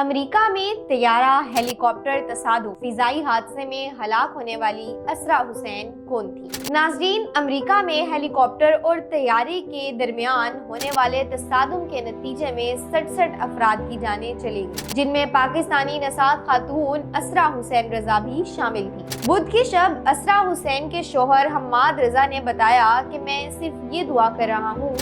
امریکہ میں طیارہ ہیلی کاپٹر تصادم فضائی حادثے میں ہلاک ہونے والی اسرا حسین کون تھی؟ ناظرین، امریکہ میں ہیلی کاپٹر اور طیارے کے درمیان ہونے والے تصادم کے نتیجے میں 67 افراد کی جانیں چلی گئیں، جن میں پاکستانی نژاد خاتون اسرا حسین رضا بھی شامل تھی۔ بدھ کی شب اسرا حسین کے شوہر حماد رضا نے بتایا کہ میں صرف یہ دعا کر رہا ہوں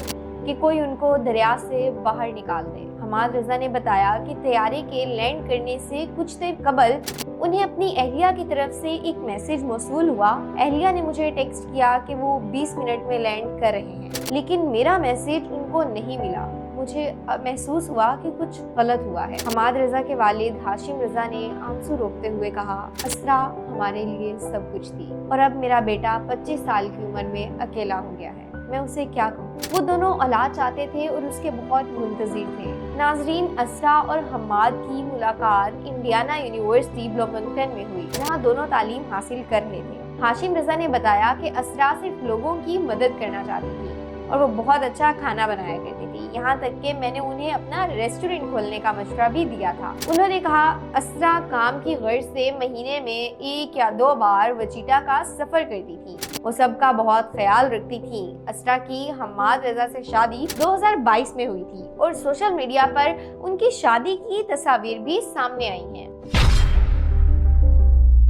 کہ کوئی ان کو دریا سے باہر نکال دے۔ حماد رضا نے بتایا کہ طیارے کے لینڈ کرنے سے کچھ دیر قبل انہیں اپنی اہلیہ کی طرف سے ایک میسج موصول ہوا۔ اہلیہ نے مجھے ٹیکسٹ کیا کہ وہ 20 منٹ میں لینڈ کر رہے ہیں، لیکن میرا میسج ان کو نہیں ملا۔ مجھے محسوس ہوا کہ کچھ غلط ہوا ہے۔ حماد رضا کے والد ہاشم رضا نے آنسو روکتے ہوئے کہا، اسرا ہمارے لیے سب کچھ تھی اور اب میرا بیٹا 25 سال کی عمر میں اکیلا ہو گیا ہے، میں اسے کیا کہوں۔ وہ دونوں اولاد چاہتے تھے اور اس کے بہت منتظر تھے۔ ناظرین، اسرا اور حماد کی ملاقات انڈیانا یونیورسٹی بلومنگٹن میں ہوئی، جہاں دونوں تعلیم حاصل کر رہے تھے۔ ہاشم رضا نے بتایا کہ اسرا صرف لوگوں کی مدد کرنا چاہتی تھی اور وہ بہت اچھا کھانا بنایا کرتی تھی، یہاں تک کہ میں نے انہیں اپنا ریسٹورنٹ کھولنے کا مشورہ بھی دیا تھا۔ انہوں نے کہا، اسرا کام کی غرض سے مہینے میں 1 یا 2 بار وچیٹا کا سفر کرتی تھی، وہ سب کا بہت خیال رکھتی تھی۔ اسرا کی حماد رضا سے شادی 2022 میں ہوئی تھی اور سوشل میڈیا پر ان کی شادی کی تصاویر بھی سامنے آئی ہیں۔